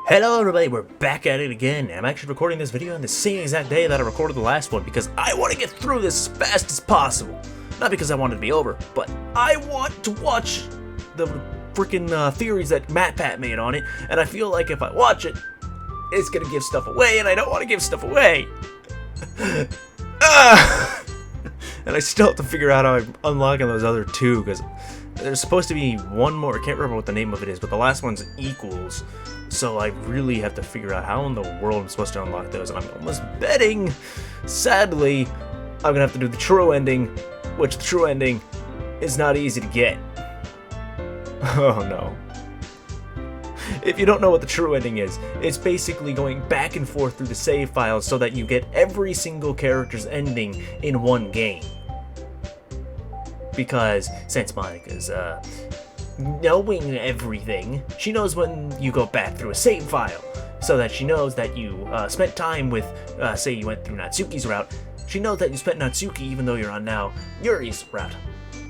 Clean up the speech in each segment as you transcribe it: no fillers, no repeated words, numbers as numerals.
Hello everybody, we're back at it again. I'm actually recording this video on the same exact day that I recorded the last one because I want to get through this as fast as possible. Not because I want it to be over, but I want to watch the freaking theories that MatPat made on it, and I feel like if I watch it, it's gonna give stuff away, and I don't want to give stuff away. And I still have to figure out how I'm unlocking those other two, because there's supposed to be one more. I can't remember what the name of it is, but the last one's equals. So I really have to figure out how in the world I'm supposed to unlock those, and I'm almost betting, sadly, I'm gonna have to do the true ending, which the true ending is not easy to get. Oh no. If you don't know what the true ending is, it's basically going back and forth through the save files so that you get every single character's ending in one game. Because since Monika's knowing everything, she knows when you go back through a save file, so that she knows that you spent time with, say you went through Natsuki's route, she knows that you spent Natsuki even though you're on now Yuri's route.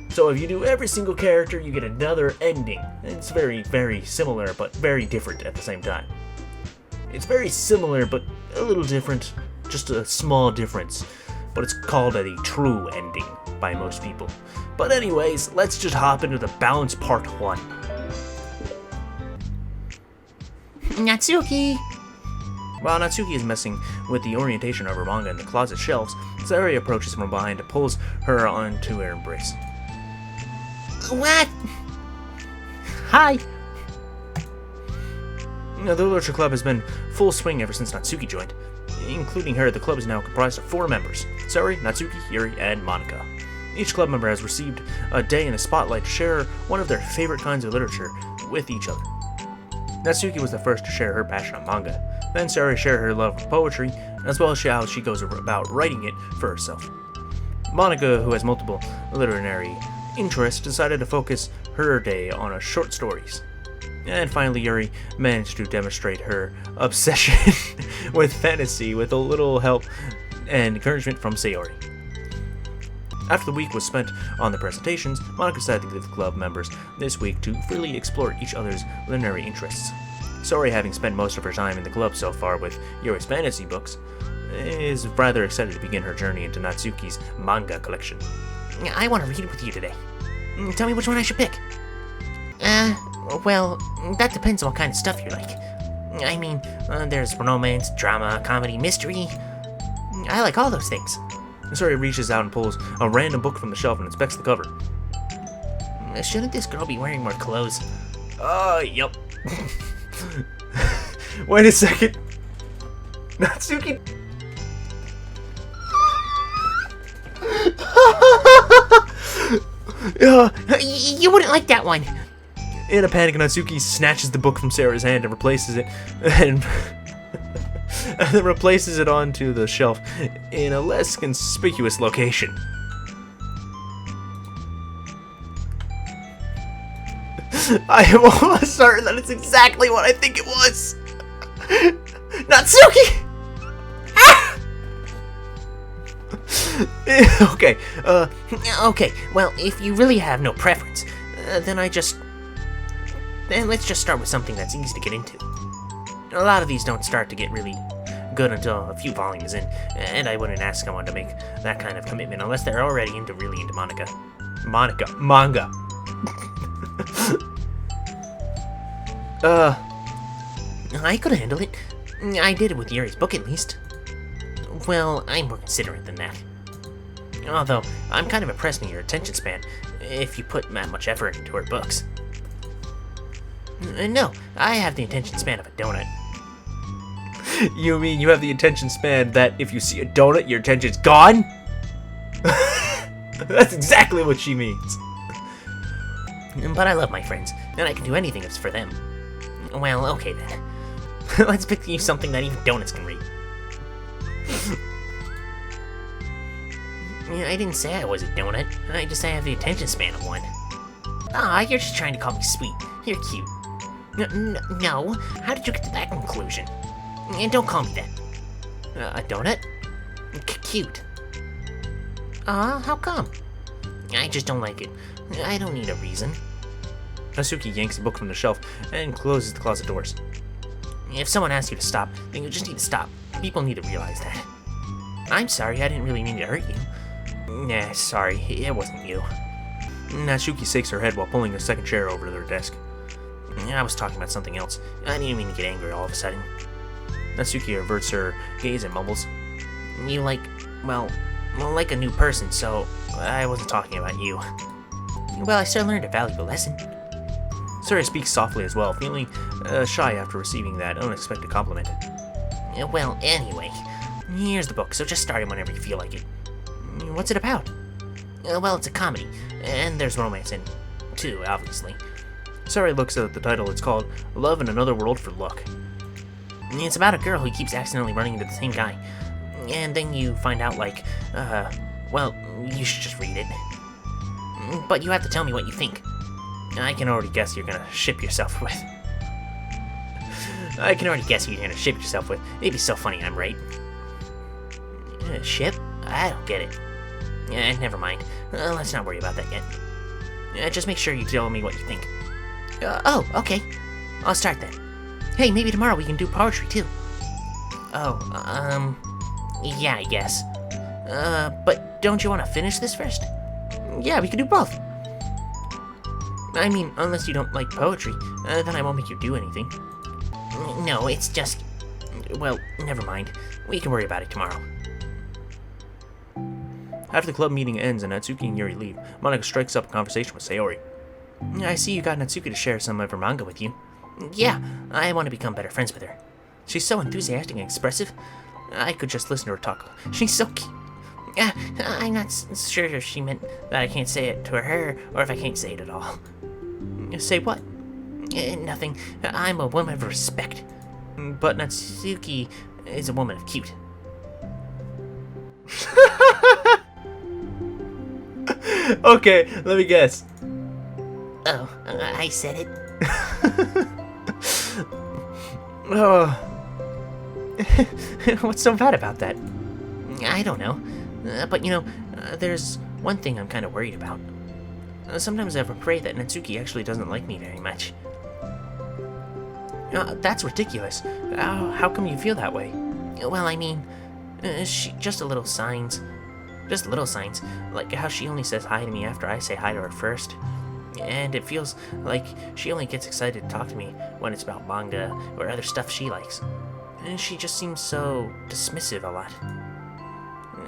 So if you do every single character, you get another ending. It's very, very similar, but very different at the same time. It's very similar, but a little different, just a small difference. But it's called a true ending by most people. But anyways, let's just hop into the balance part 1. Natsuki! While Natsuki is messing with the orientation of her manga in the closet shelves, Sayori approaches from behind and pulls her onto her embrace. What? Hi! Now, the literature club has been full swing ever since Natsuki joined. Including her, the club is now comprised of 4 members: Sayori, Natsuki, Yuri, and Monika. Each club member has received a day in the spotlight to share one of their favorite kinds of literature with each other. Natsuki was the first to share her passion on manga. Then Sayori shared her love for poetry, as well as how she goes about writing it for herself. Monika, who has multiple literary interests, decided to focus her day on short stories. And finally, Yuri managed to demonstrate her obsession with fantasy with a little help and encouragement from Sayori. After the week was spent on the presentations, Monika decided to give the club members this week to freely explore each other's literary interests. Sayori, having spent most of her time in the club so far with Yuri's fantasy books, is rather excited to begin her journey into Natsuki's manga collection. I want to read with you today. Tell me which one I should pick. Well, that depends on what kind of stuff you like. I mean, there's romance, drama, comedy, mystery. I like all those things. Sayori reaches out and pulls a random book from the shelf and inspects the cover. Shouldn't this girl be wearing more clothes? Yup. Wait a second. Natsuki. You wouldn't like that one. In a panic, Natsuki snatches the book from Sayori's hand and replaces it, and then replaces it onto the shelf in a less conspicuous location. I am almost certain that it's exactly what I think it was. Natsuki! Okay, Okay, well, if you really have no preference, then let's just start with something that's easy to get into. A lot of these don't start to get really good until a few volumes in, and I wouldn't ask someone to make that kind of commitment unless they're already really into manga. Manga. I could handle it. I did it with Yuri's book, at least. Well, I'm more considerate than that. Although, I'm kind of impressed in your attention span, if you put that much effort into her books. No, I have the attention span of a donut. You mean you have the attention span that if you see a donut, your attention's gone? That's exactly what she means. But I love my friends, and I can do anything that's for them. Well, okay then. Let's pick you something that even donuts can read. I didn't say I was a donut. I just say I have the attention span of one. You're just trying to call me sweet. You're cute. No, how did you get to that conclusion? And don't call me that. A donut? Cute. How come? I just don't like it. I don't need a reason. Natsuki yanks the book from the shelf and closes the closet doors. If someone asks you to stop, then you just need to stop. People need to realize that. I'm sorry, I didn't really mean to hurt you. Nah, sorry, it wasn't you. Natsuki shakes her head while pulling a second chair over to their desk. I was talking about something else. I didn't mean to get angry all of a sudden. Natsuki averts her gaze and mumbles. You like a new person, so I wasn't talking about you. Well, I still learned a valuable lesson. Sayori speaks softly as well, feeling shy after receiving that unexpected compliment. Well, anyway, here's the book, so just start it whenever you feel like it. What's it about? Well, it's a comedy, and there's romance in it, too, obviously. Sayori looks at the title. It's called Love in Another World for Luck. It's about a girl who keeps accidentally running into the same guy. And then you find out, well, you should just read it. But you have to tell me what you think. I can already guess you're gonna ship yourself with. It'd be so funny, I'm right. Ship? I don't get it. Never mind. Let's not worry about that yet. Just make sure you tell me what you think. Oh, okay. I'll start then. Hey, maybe tomorrow we can do poetry too. Yeah, I guess. But don't you want to finish this first? Yeah, we can do both. I mean, unless you don't like poetry, then I won't make you do anything. No, it's just... Well, never mind. We can worry about it tomorrow. After the club meeting ends and Natsuki and Yuri leave, Monika strikes up a conversation with Sayori. I see you got Natsuki to share some of her manga with you. Yeah, I want to become better friends with her. She's so enthusiastic and expressive. I could just listen to her talk. She's so cute. I'm not sure if she meant that I can't say it to her, or if I can't say it at all. Say what? Nothing. I'm a woman of respect. But Natsuki is a woman of cute. Okay, let me guess. Oh, I said it. Oh. What's so bad about that? I don't know. But there's one thing I'm kind of worried about. Sometimes I'm afraid that Natsuki actually doesn't like me very much. That's ridiculous. How come you feel that way? Well, I mean, just a little signs. Just little signs, like how she only says hi to me after I say hi to her first. And it feels like she only gets excited to talk to me when it's about manga or other stuff she likes. And she just seems so dismissive a lot.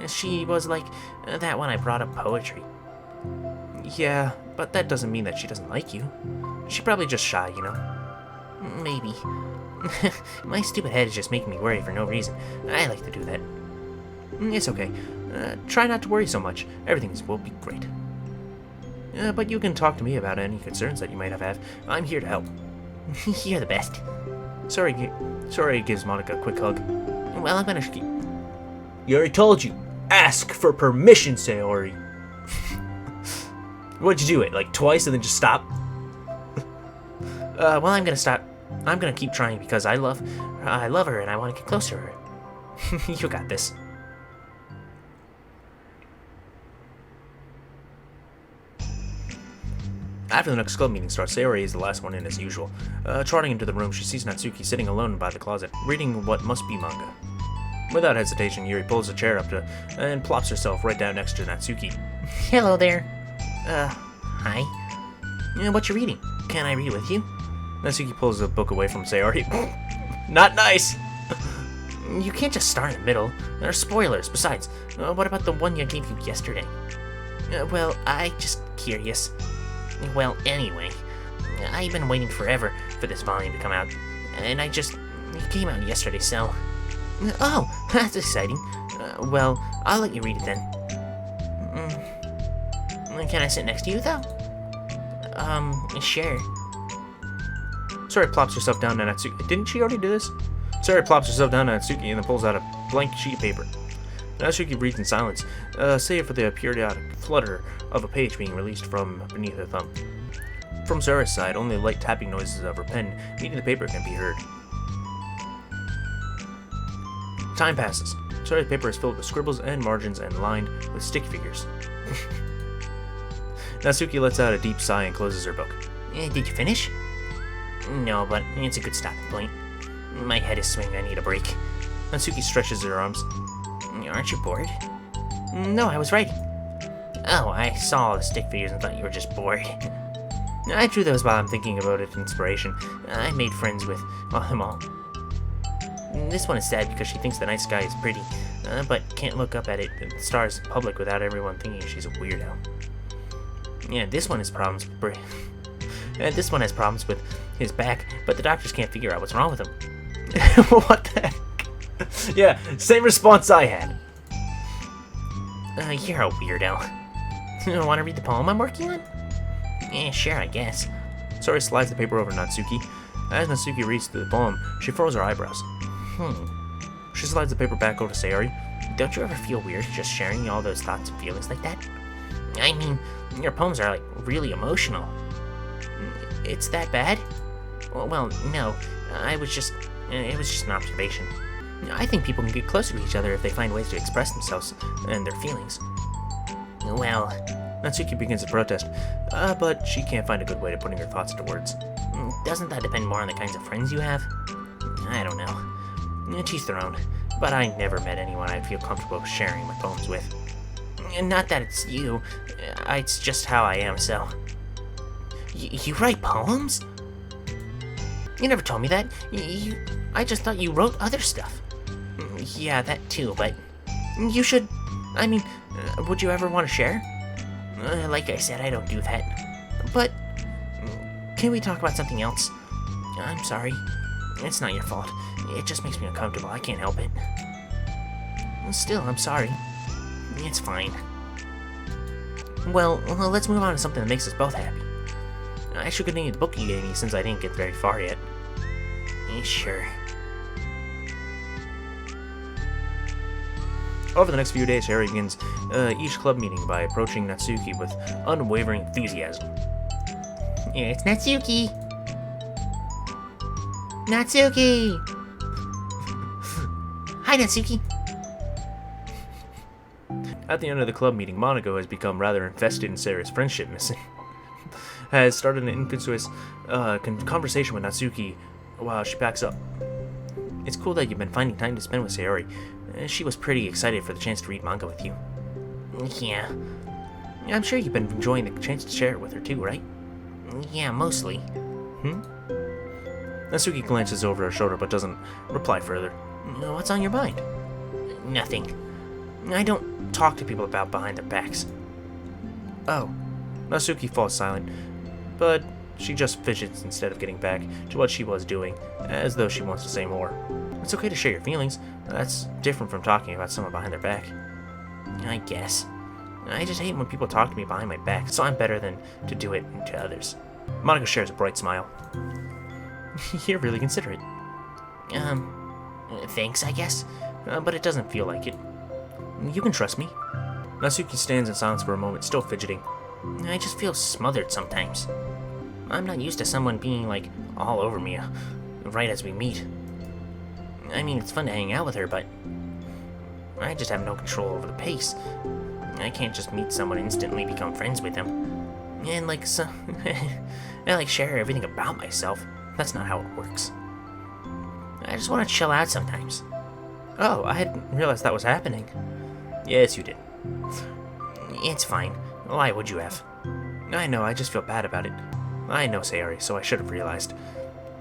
She was like that when I brought up poetry. Yeah, but that doesn't mean that she doesn't like you. She's probably just shy, Maybe. My stupid head is just making me worry for no reason. I like to do that. It's okay. Try not to worry so much. Everything will be great. But you can talk to me about any concerns that you might have. I'm here to help. You're the best. Sayori gives Monika a quick hug. Well, I'm gonna keep... You already told you. Ask for permission, Sayori. What'd you do it, like twice and then just stop? Well, I'm gonna stop. I'm gonna keep trying because I love her and I want to get close to her. You got this. After the next club meeting starts, Sayori is the last one in as usual. Trotting into the room, she sees Natsuki sitting alone by the closet, reading what must be manga. Without hesitation, Yuri pulls a chair up and plops herself right down next to Natsuki. Hello there. Hi. What you reading? Can I read with you? Natsuki pulls the book away from Sayori. Not nice! You can't just start in the middle. There are spoilers. Besides, what about the one I gave you yesterday? Well, I just curious. Well, anyway, I've been waiting forever for this volume to come out, and it came out yesterday, so... Oh, that's exciting. Well, I'll let you read it then. Can I sit next to you, though? Sure. Sayori plops herself down to Natsuki. Didn't she already do this? Sayori plops herself down to Natsuki and then pulls out a blank sheet of paper. Natsuki reads in silence, save for the periodic flutter of a page being released from beneath her thumb. From Sayori's side, only the light tapping noises of her pen meeting the paper can be heard. Time passes. Sayori's paper is filled with scribbles and margins and lined with stick figures. Natsuki lets out a deep sigh and closes her book. Did you finish? No, but it's a good stopping point. My head is swimming, I need a break. Natsuki stretches her arms. Aren't you bored? No, I was writing. Oh, I saw all the stick figures and thought you were just bored. I drew those while I'm thinking about it, inspiration. I made friends with them all. This one is sad because she thinks the night sky is pretty, but can't look up at it and the stars in public without everyone thinking she's a weirdo. Yeah, this one has problems with this one has problems with his back, but the doctors can't figure out what's wrong with him. What the heck? Yeah, same response I had. You're a weirdo. Want to read the poem I'm working on? Yeah, sure, I guess. Sayori slides the paper over to Natsuki. As Natsuki reads through the poem, she furrows her eyebrows. She slides the paper back over to Sayori. Don't you ever feel weird just sharing all those thoughts and feelings like that? I mean, your poems are, like, really emotional. It's that bad? Well, no. It was just an observation. I think people can get closer to each other if they find ways to express themselves and their feelings. Well, Natsuki begins to protest, but she can't find a good way to putting her thoughts into words. Doesn't that depend more on the kinds of friends you have? I don't know. To each their own, but I never met anyone I'd feel comfortable sharing my poems with. Not that it's you, it's just how I am, so... You write poems? You never told me that. I just thought you wrote other stuff. Yeah, that too, but... You should... I mean, would you ever want to share? Like I said, I don't do that. But... Can we talk about something else? I'm sorry. It's not your fault. It just makes me uncomfortable. I can't help it. Still, I'm sorry. It's fine. Well, let's move on to something that makes us both happy. I should continue the book you gave me since I didn't get very far yet. Sure. Over the next few days, Sayori begins each club meeting by approaching Natsuki with unwavering enthusiasm. It's Natsuki! Natsuki! Hi, Natsuki! At the end of the club meeting, Monika, who has become rather invested in Sayori's friendship mission, has started an inconspicuous conversation with Natsuki while she packs up. It's cool that you've been finding time to spend with Sayori. She was pretty excited for the chance to read manga with you. Yeah. I'm sure you've been enjoying the chance to share it with her too, right? Yeah, mostly. Natsuki glances over her shoulder but doesn't reply further. What's on your mind? Nothing. I don't talk to people about behind their backs. Oh. Natsuki falls silent, but she just fidgets instead of getting back to what she was doing, as though she wants to say more. It's okay to share your feelings. That's different from talking about someone behind their back. I guess. I just hate when people talk to me behind my back, so I'm better than to do it to others. Monika shares a bright smile. You're really considerate. Thanks, I guess. But it doesn't feel like it. You can trust me. Natsuki stands in silence for a moment, still fidgeting. I just feel smothered sometimes. I'm not used to someone being, like, all over me right as we meet. I mean, it's fun to hang out with her, but I just have no control over the pace. I can't just meet someone and instantly become friends with them. And, like, I share everything about myself. That's not how it works. I just want to chill out sometimes. Oh, I hadn't realized that was happening. Yes, you did. It's fine. Why would you have? I know, I just feel bad about it. I know, Sayori, so I should have realized.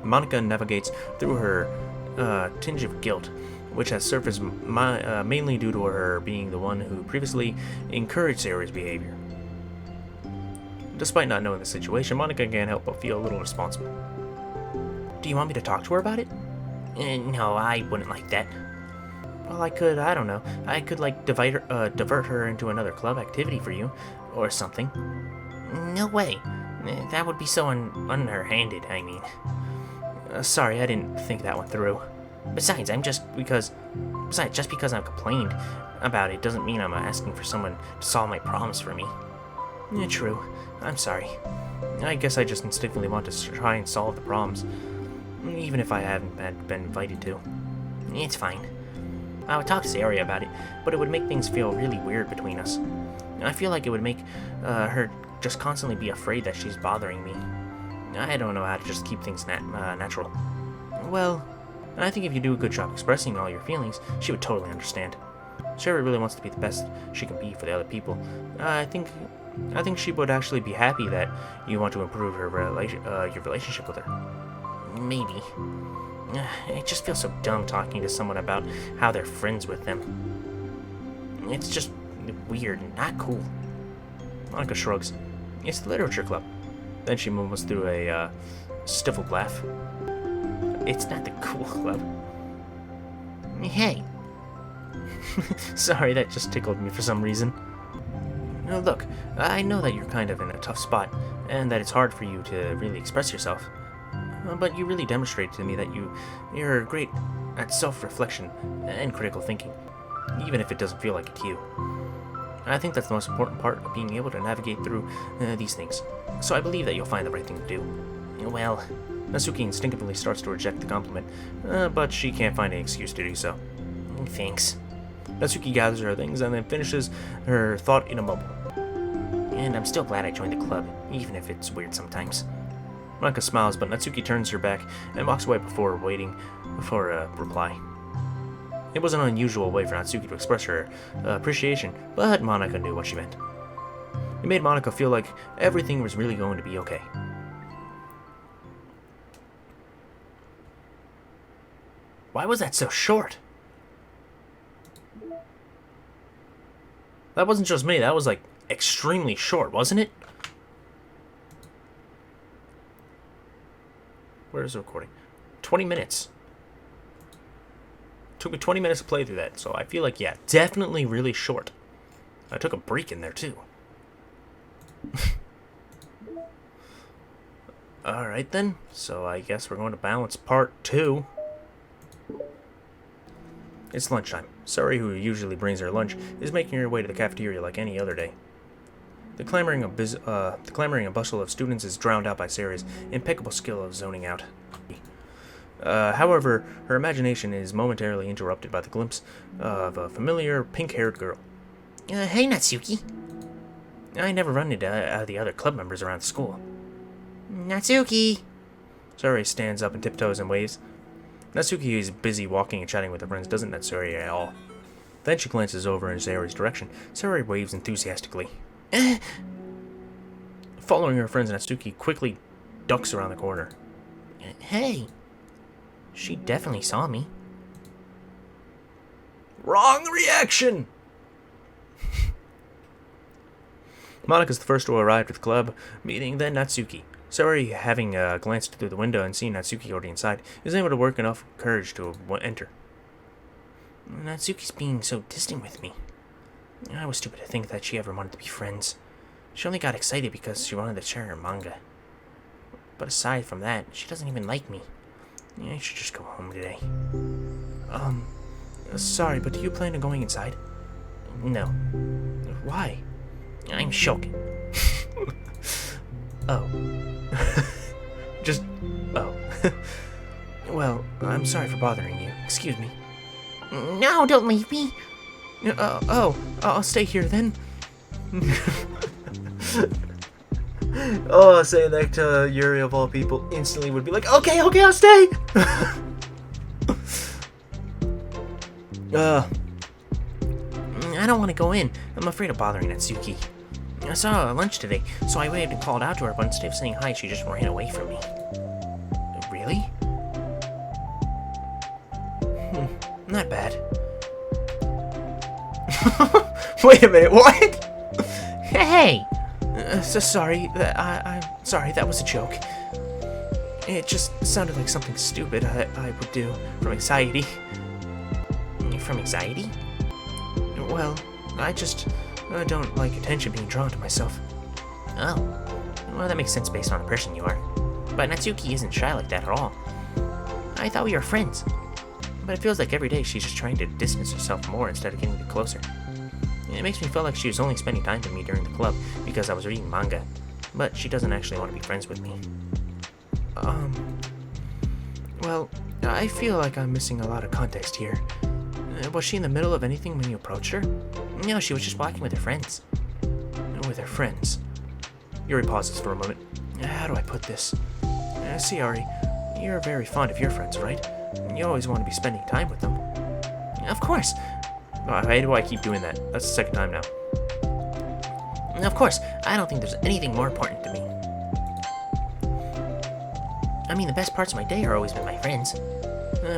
Monika navigates through her tinge of guilt, which has surfaced mainly due to her being the one who previously encouraged Sayori's behavior. Despite not knowing the situation, Monika can't help but feel a little responsible. Do you want me to talk to her about it? No, I wouldn't like that. Well, I could, I don't know. I could, like, divert her into another club activity for you, or something. No way. That would be so underhanded, I mean. Sorry, I didn't think that one through. Besides, just because I've complained about it doesn't mean I'm asking for someone to solve my problems for me. Yeah, true. I'm sorry. I guess I just instinctively want to try and solve the problems, even if I haven't been invited to. It's fine. I would talk to Sayori about it, but it would make things feel really weird between us. I feel like it would make her just constantly be afraid that she's bothering me. I don't know how to just keep things natural. Well, And I think if you do a good job expressing all your feelings, she would totally understand. Sayori really wants to be the best she can be for the other people. I think she would actually be happy that you want to improve your relationship with her. Maybe. It just feels so dumb talking to someone about how they're friends with them. It's just weird and not cool. Monika shrugs. It's the literature club. Then she mumbles through a stifled laugh. It's not the cool club. Hey. Sorry, that just tickled me for some reason. Now look, I know that you're kind of in a tough spot, and that it's hard for you to really express yourself. But you really demonstrate to me that you're great at self-reflection and critical thinking, even if it doesn't feel like it to you. I think that's the most important part of being able to navigate through these things. So I believe that you'll find the right thing to do. Well, Natsuki instinctively starts to reject the compliment, but she can't find any excuse to do so. thanks. Natsuki gathers her things and then finishes her thought in a mumble. And I'm still glad I joined the club, even if it's weird sometimes. Monika smiles, but Natsuki turns her back and walks away before waiting for a reply. It was an unusual way for Natsuki to express her appreciation, but Monika knew what she meant. It made Monika feel like everything was really going to be okay. Why was that so short? That wasn't just me, that was like extremely short, wasn't it? Where is the recording? 20 minutes. Took me 20 minutes to play through that, so I feel like, yeah, definitely really short. I took a break in there, too. Alright then, so I guess we're going to balance part 2. It's lunchtime. Sayori, who usually brings her lunch, is making her way to the cafeteria like any other day. The clamoring and bustle of students is drowned out by Sayori's impeccable skill of zoning out. However, her imagination is momentarily interrupted by the glimpse of a familiar pink-haired girl. Hey, Natsuki. I never run into the other club members around the school. Natsuki. Sayori stands up and tiptoes and waves. Natsuki is busy walking and chatting with her friends, doesn't notice Sayori at all. Then she glances over in Sayori's direction. Sayori waves enthusiastically. Following her friends, Natsuki quickly ducks around the corner. Hey. She definitely saw me. Wrong reaction! Monika's the first to arrive at the club meeting, then Natsuki. Sayori, having glanced through the window and seen Natsuki already inside, is able to work enough courage to enter. Natsuki's being so distant with me. I was stupid to think that she ever wanted to be friends. She only got excited because she wanted to share her manga. But aside from that, she doesn't even like me. I should just go home today. Sorry, but do you plan on going inside? No. Why? I'm shocked. Oh. Oh. Well, I'm sorry for bothering you. Excuse me. No, don't leave me. I'll stay here then. Oh, saying that to Yuri of all people instantly would be like, okay, I'll stay. I don't want to go in. I'm afraid of bothering Natsuki. I saw her at lunch today, so I waved and called out to her, but instead of saying hi, she just ran away from me. Really? Not bad. Wait a minute, what? Hey! So sorry, I'm sorry, that was a joke. It just sounded like something stupid I would do from anxiety. From anxiety? Well, I just don't like attention being drawn to myself. Oh. Well, that makes sense based on the person you are. But Natsuki isn't shy like that at all. I thought we were friends. But it feels like every day she's just trying to distance herself more instead of getting closer. It makes me feel like she was only spending time with me during the club because I was reading manga, but she doesn't actually want to be friends with me. Well, I feel like I'm missing a lot of context here. Was she in the middle of anything when you approached her? No, she was just walking with her friends. With her friends? Yuri pauses for a moment. How do I put this? Sayori, you're very fond of your friends, right? You always want to be spending time with them. Of course. Why do I keep doing that? That's the second time now. Of course, I don't think there's anything more important to me. I mean, the best parts of my day are always with my friends.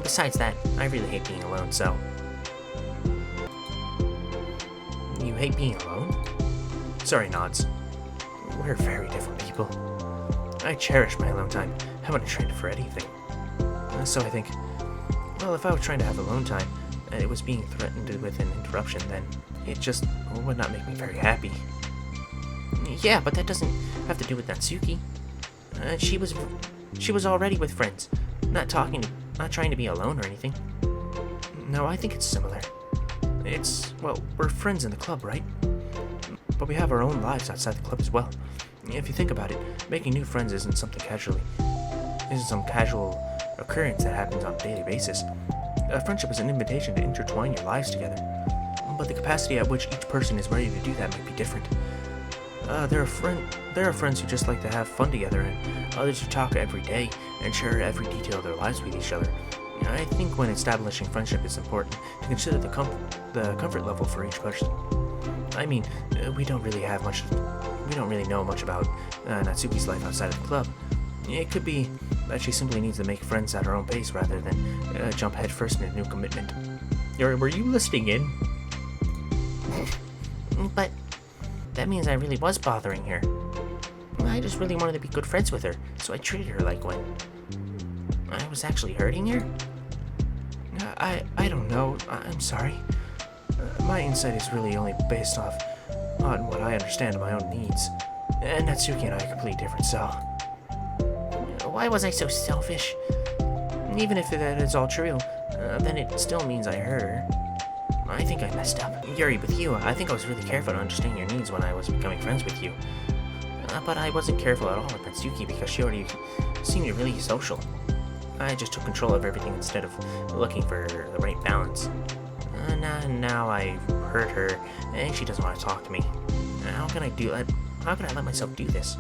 Besides that, I really hate being alone, so... You hate being alone? Sorry, Nods. We're very different people. I cherish my alone time. I wouldn't trade it for anything. So I think, well, if I was trying to have alone time, and it was being threatened with an interruption, then it just would not make me very happy. Yeah, but that doesn't have to do with Natsuki. She was already with friends, not trying to be alone or anything. No, I think it's similar. Well, we're friends in the club, right? But we have our own lives outside the club as well. If you think about it, making new friends isn't some casual occurrence that happens on a daily basis. A friendship is an invitation to intertwine your lives together. But the capacity at which each person is ready to do that might be different. There are friends who just like to have fun together, and others who talk every day and share every detail of their lives with each other. I think when establishing friendship, it's important to consider the comfort level for each person. I mean, we don't really know much about Natsuki's life outside of the club. It could be that she simply needs to make friends at her own pace rather than jump headfirst into a new commitment. Were you listening in? But that means I really was bothering her. I just really wanted to be good friends with her, so I treated her like one. I was actually hurting her? I don't know. I'm sorry. My insight is really only based on what I understand of my own needs. And Natsuki and I are completely different, so... Why was I so selfish? Even if that is all true, then it still means I hurt her. I think I messed up. Yuri, with you, I think I was really careful to understand your needs when I was becoming friends with you. But I wasn't careful at all with Natsuki because she already seemed really social. I just took control of everything instead of looking for the right balance. Now I hurt her, and she doesn't want to talk to me. How can I let myself do this?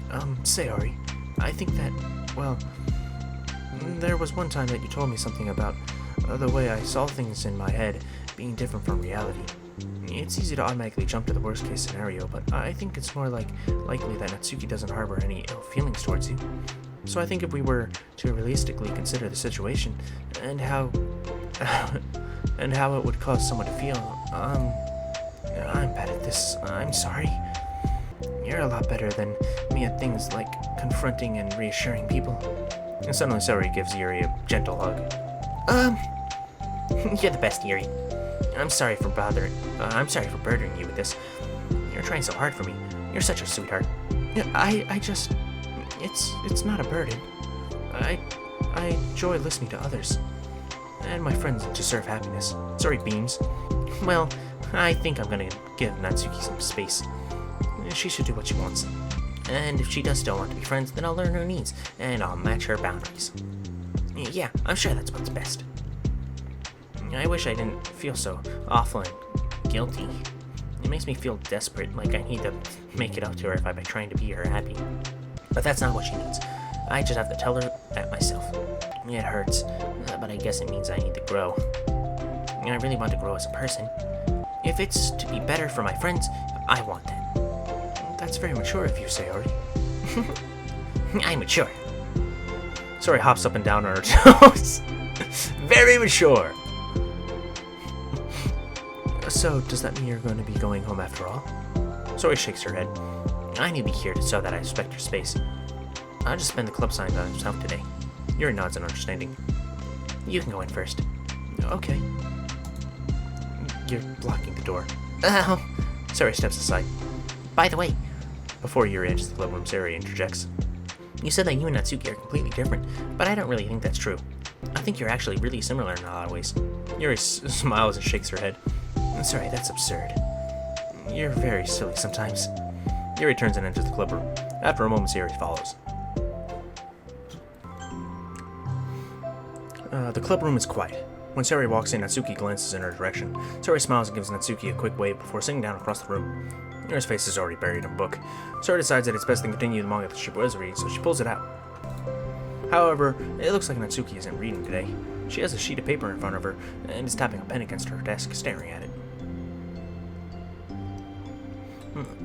Sayori, I think that, well, there was one time that you told me something about the way I saw things in my head being different from reality. It's easy to automatically jump to the worst case scenario, but I think it's more likely that Natsuki doesn't harbor any ill feelings towards you. So I think if we were to realistically consider the situation and how it would cause someone to feel, I'm bad at this. I'm sorry. You're a lot better than me at things like confronting and reassuring people. And suddenly Sayori gives Yuri a gentle hug. You're the best, Yuri. I'm sorry for burdening you with this. You're trying so hard for me. You're such a sweetheart. I just... It's not a burden. I enjoy listening to others. And my friends deserve happiness. Sorry, Beams. Well, I think I'm gonna give Natsuki some space. She should do what she wants. And if she does still want to be friends, then I'll learn her needs, and I'll match her boundaries. Yeah, I'm sure that's what's best. I wish I didn't feel so awful and guilty. It makes me feel desperate, like I need to make it up to her by trying to be her happy. But that's not what she needs. I just have to tell her that myself. It hurts, but I guess it means I need to grow. I really want to grow as a person. If it's to be better for my friends, I want that. That's very mature of you, Sayori. I'm mature. Sayori hops up and down on her toes. Very mature. So, does that mean you're going to be going home after all? Sayori shakes her head. I need to be here so that I respect your space. I'll just spend the club signs on himself today. Yuri nods in understanding. You can go in first. Okay. You're blocking the door. Oh. Sayori steps aside. By the way, before Yuri enters the club room, Sayori interjects. You said that you and Natsuki are completely different, but I don't really think that's true. I think you're actually really similar in a lot of ways. Yuri smiles and shakes her head. Sorry, that's absurd. You're very silly sometimes. Yuri turns and enters the club room. After a moment, Sayori follows. The club room is quiet. When Sayori walks in, Natsuki glances in her direction. Sayori smiles and gives Natsuki a quick wave before sitting down across the room. Yuri's face is already buried in a book. Sayori decides that it's best to continue the manga that she was reading, so she pulls it out. However, it looks like Natsuki isn't reading today. She has a sheet of paper in front of her and is tapping a pen against her desk, staring at it.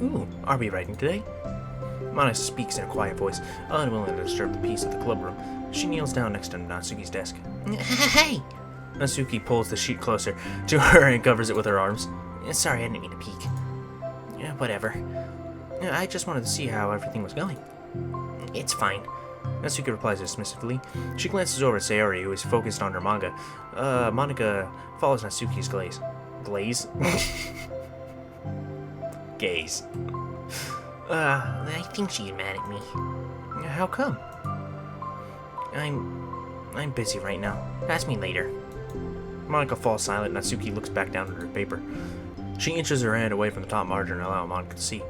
Ooh, are we writing today? Monika speaks in a quiet voice, unwilling to disturb the peace of the club room. She kneels down next to Natsuki's desk. Hey! Natsuki pulls the sheet closer to her and covers it with her arms. Sorry, I didn't mean to peek. Whatever. I just wanted to see how everything was going. It's fine. Natsuki replies dismissively. She glances over at Sayori, who is focused on her manga. Monika follows Natsuki's gaze. Glaze? Gaze. I think she's mad at me. How come? I'm busy right now. Ask me later. Monika falls silent. Natsuki looks back down at her paper. She inches her hand away from the top margin and allows Monika to see.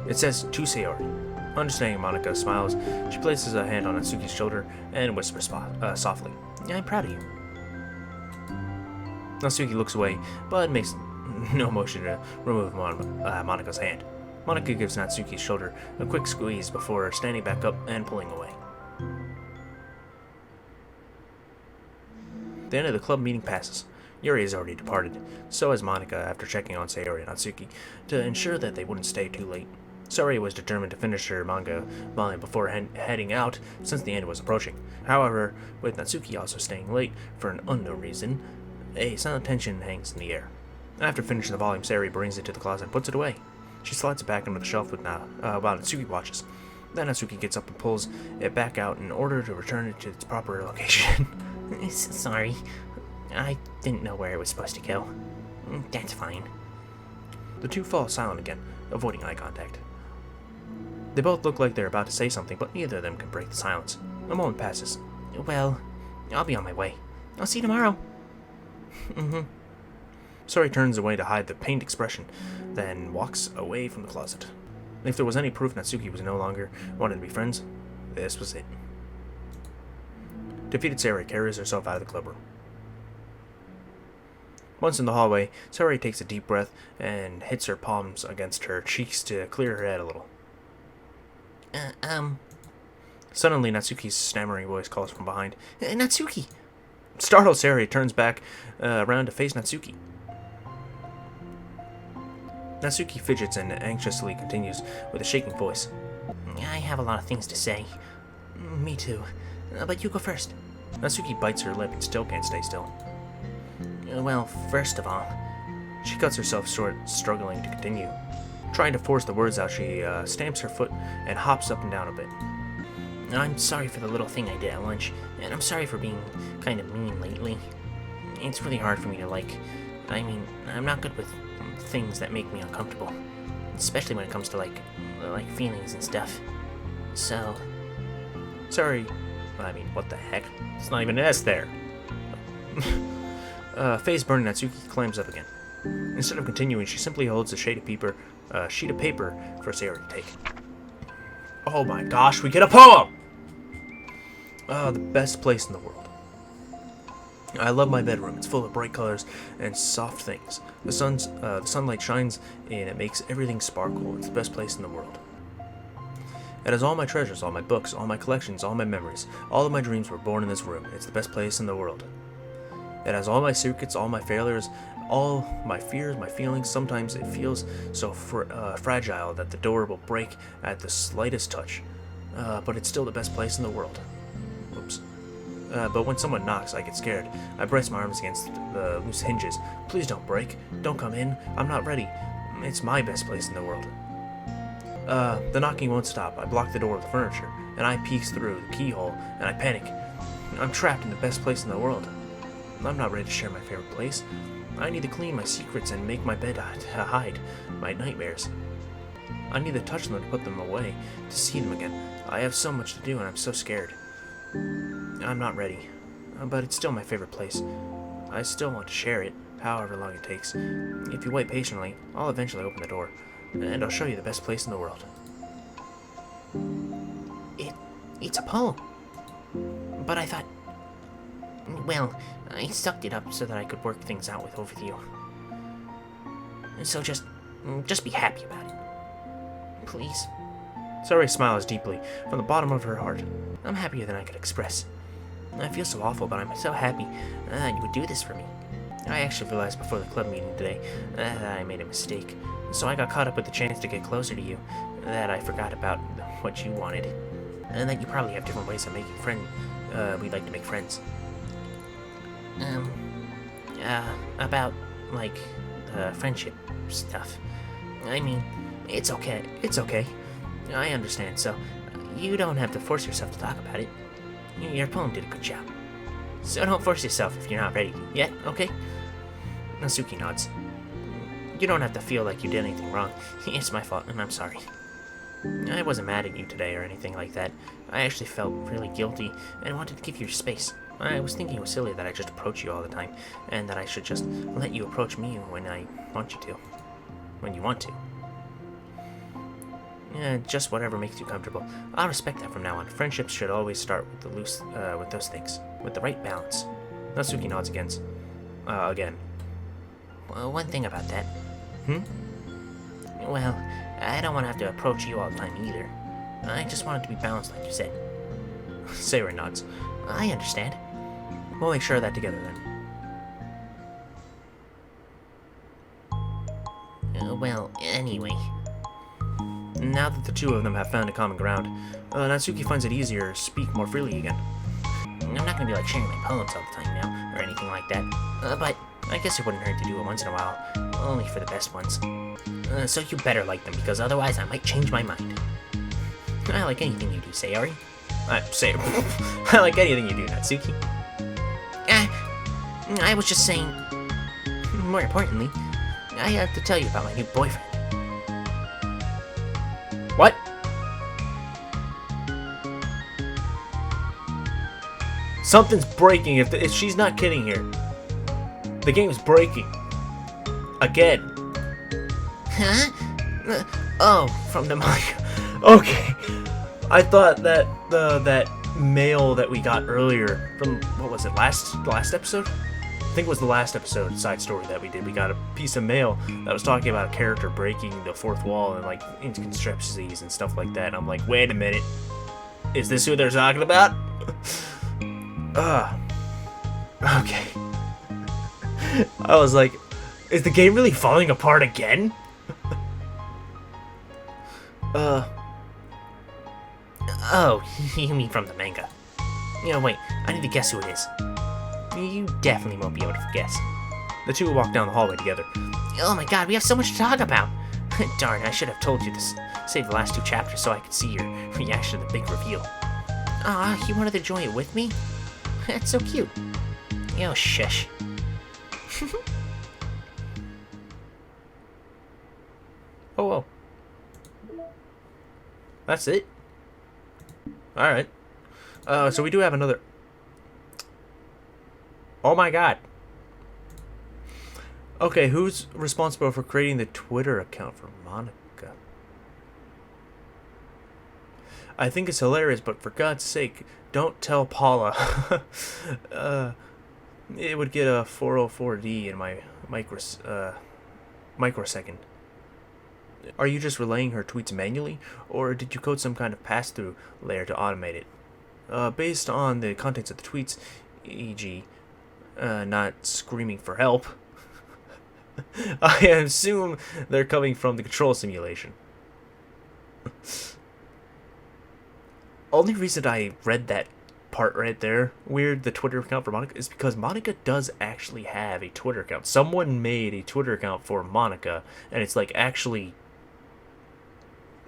It says, to Sayori. Understanding, Monika smiles. She places a hand on Natsuki's shoulder and whispers softly, I'm proud of you. Natsuki looks away, but makes no motion to remove Monika's hand. Monika gives Natsuki's shoulder a quick squeeze before standing back up and pulling away. The end of the club meeting passes. Yuri has already departed, so has Monika after checking on Sayori and Natsuki to ensure that they wouldn't stay too late. Sayori was determined to finish her manga volume before heading out since the end was approaching. However, with Natsuki also staying late for an unknown reason, a silent tension hangs in the air. After finishing the volume, Sayori brings it to the closet and puts it away. She slides it back under the shelf while Natsuki watches. Then Natsuki gets up and pulls it back out in order to return it to its proper location. Sorry. I didn't know where it was supposed to go. That's fine. The two fall silent again, avoiding eye contact. They both look like they're about to say something, but neither of them can break the silence. A moment passes. Well, I'll be on my way. I'll see you tomorrow. Sayori turns away to hide the pained expression, then walks away from the closet. If there was any proof Natsuki was no longer wanting to be friends, this was it. Defeated Sayori carries herself out of the club room. Once in the hallway, Sayori takes a deep breath and hits her palms against her cheeks to clear her head a little. Suddenly, Natsuki's stammering voice calls from behind. Natsuki! Startled, Sayori turns back around to face Natsuki. Natsuki fidgets and anxiously continues with a shaking voice. I have a lot of things to say. Me too. But you go first. Natsuki bites her lip and still can't stay still. Well, first of all, she cuts herself short, struggling to continue. Trying to force the words out, she stamps her foot and hops up and down a bit. I'm sorry for the little thing I did at lunch, and I'm sorry for being kind of mean lately. It's really hard for me to I'm not good with things that make me uncomfortable, especially when it comes to like feelings and stuff. So, sorry. What the heck? It's not even an S there. Face burning, Natsuki climbs up again. Instead of continuing, she simply holds a sheet of paper for Sayori to take. Oh my gosh, we get a poem! The best place in the world. I love my bedroom. It's full of bright colors and soft things. The sunlight shines and it makes everything sparkle. It's the best place in the world. It has all my treasures, all my books, all my collections, all my memories. All of my dreams were born in this room. It's the best place in the world. It has all my secrets, all my failures, all my fears, my feelings. Sometimes it feels so fragile that the door will break at the slightest touch. But it's still the best place in the world. Oops. But when someone knocks, I get scared. I brace my arms against the loose hinges. Please don't break. Don't come in. I'm not ready. It's my best place in the world. The knocking won't stop. I block the door with the furniture, and I peek through the keyhole, and I panic. I'm trapped in the best place in the world. I'm not ready to share my favorite place. I need to clean my secrets and make my bed hide my nightmares. I need to touch them and put them away to see them again. I have so much to do, and I'm so scared. I'm not ready, but it's still my favorite place. I still want to share it, however long it takes. If you wait patiently, I'll eventually open the door, and I'll show you the best place in the world. It's a poem. But I thought... Well, I sucked it up so that I could work things out with you. So just be happy about it. Please. Sayori smiles deeply from the bottom of her heart. I'm happier than I could express. I feel so awful, but I'm so happy you would do this for me. I actually realized before the club meeting today that I made a mistake, so I got caught up with the chance to get closer to you, that I forgot about what you wanted, and that you probably have different ways of making friends. We'd like to make friends. About, like, friendship stuff. I mean, it's okay. It's okay. I understand, so you don't have to force yourself to talk about it. Your poem did a good job. So don't force yourself if you're not ready yet, okay? Natsuki nods. You don't have to feel like you did anything wrong. It's my fault, and I'm sorry. I wasn't mad at you today or anything like that. I actually felt really guilty and wanted to give you your space. I was thinking it was silly that I just approach you all the time, and that I should just let you approach me when I want you to. When you want to. Just whatever makes you comfortable. I'll respect that from now on. Friendships should always start with with those things, with the right balance. Natsuki nods again. Well, one thing about that. Well, I don't want to have to approach you all the time either. I just want it to be balanced, like you said. Sayori nods. I understand. We'll make sure of that together then. Well, anyway. Now that the two of them have found a common ground, Natsuki finds it easier to speak more freely again. I'm not gonna be like sharing my poems all the time now, or anything like that. But I guess it wouldn't hurt to do it once in a while, only for the best ones. So you better like them, because otherwise I might change my mind. I like anything you do, Sayori. I like anything you do, Natsuki. I was just saying, more importantly, I have to tell you about my new boyfriend. What? Something's breaking if she's not kidding here. The game's breaking. Again. Huh? Oh, from the mic. Okay. I thought that that mail that we got earlier from, what was it, last episode? I think it was the last episode side story that we did. We got a piece of mail that was talking about a character breaking the fourth wall and like inconsistencies and stuff like that. And I'm like, wait a minute, is this who they're talking about? Okay. I was like, is the game really falling apart again? Oh, you mean from the manga. Wait, I need to guess who it is. You definitely won't be able to guess. The two walk down the hallway together. Oh my god, we have so much to talk about! Darn, I should have told you this. Save the last two chapters so I could see your reaction to the big reveal. Aw, you wanted to join it with me? That's so cute. Oh, shush. Oh, whoa. That's it? Alright. So we do have another... Oh my god. Okay, who's responsible for creating the Twitter account for Monika? I think it's hilarious, but for God's sake, don't tell Paula. It would get a 404D in my microsecond. Are you just relaying her tweets manually, or did you code some kind of pass-through layer to automate it? Based on the contents of the tweets, e.g., not screaming for help, I assume they're coming from the control simulation. Only reason I read that part right there, weird, the Twitter account for Monika, is because Monika does actually have a Twitter account. Someone made a Twitter account for Monika, and it's like actually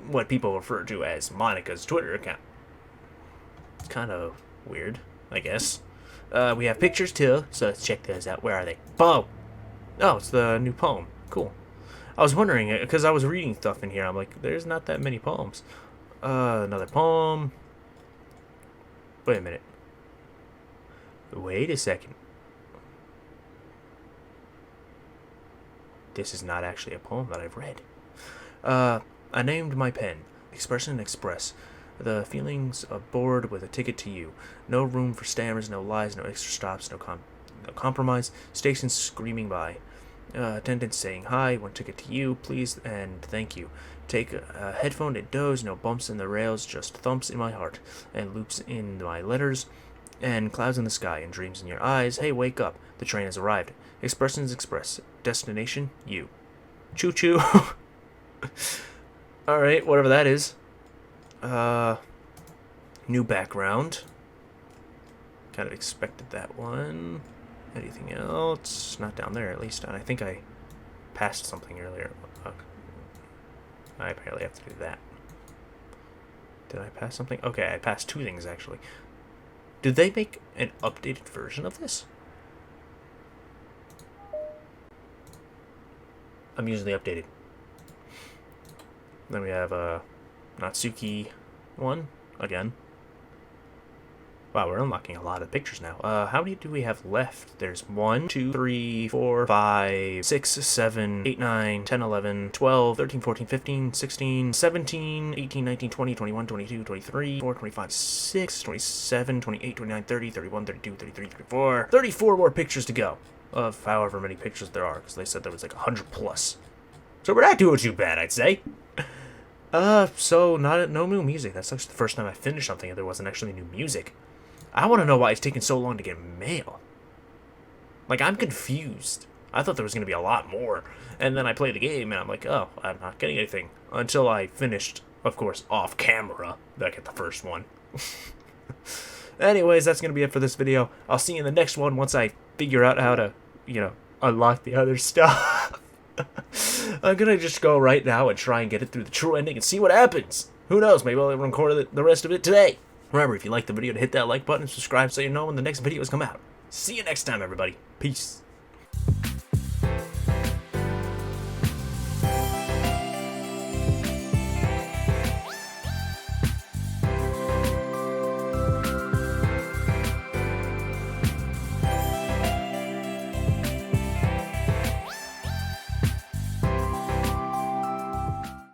what people refer to as Monika's Twitter account. It's kind of weird, I guess. We have pictures too, so let's check those out. Where are they? Boom! Oh, it's the new poem. Cool. I was wondering, because I was reading stuff in here, I'm like, there's not that many poems. Another poem. Wait a minute. Wait a second. This is not actually a poem that I've read. I named my pen. Express and express. The feelings of bored with a ticket to you. No room for stammers, no lies, no extra stops, no compromise. Stations screaming by. Attendants saying hi, one ticket to you, please and thank you. Take a headphone and doze, no bumps in the rails, just thumps in my heart, and loops in my letters. And clouds in the sky and dreams in your eyes. Hey, wake up. The train has arrived. Expressions express. Destination, you. Choo-choo. Alright, whatever that is. New background. Kind of expected that one. Anything else? Not down there, at least. And I think I passed something earlier. I apparently have to do that. Did I pass something? Okay, I passed 2 things, actually. Did they make an updated version of this? I'm usually updated. Then we have Natsuki 1 again. Wow, we're unlocking a lot of pictures now. How many do we have left? There's 1, 2, 3, 4, 5, 6, 7, 8, 9, 10, 11, 12, 13, 14, 15, 16, 17, 18, 19, 20, 21, 22, 23, 24, 25, 26, 27, 28, 29, 30, 31, 32, 33, 34. 34 more pictures to go. Of however many pictures there are, because they said there was like 100 plus. So we're not doing too bad, I'd say. So no new music. That's actually the first time I finished something and there wasn't actually new music. I want to know why it's taking so long to get mail. Like, I'm confused. I thought there was going to be a lot more. And then I played the game and I'm like, oh, I'm not getting anything. Until I finished, of course, off camera. Back at the first one. Anyways, that's going to be it for this video. I'll see you in the next one once I figure out how to, unlock the other stuff. I'm going to just go right now and try and get it through the true ending and see what happens. Who knows, maybe I'll record the rest of it today. Remember, if you liked the video, to hit that like button and subscribe so you know when the next videos come out. See you next time, everybody. Peace.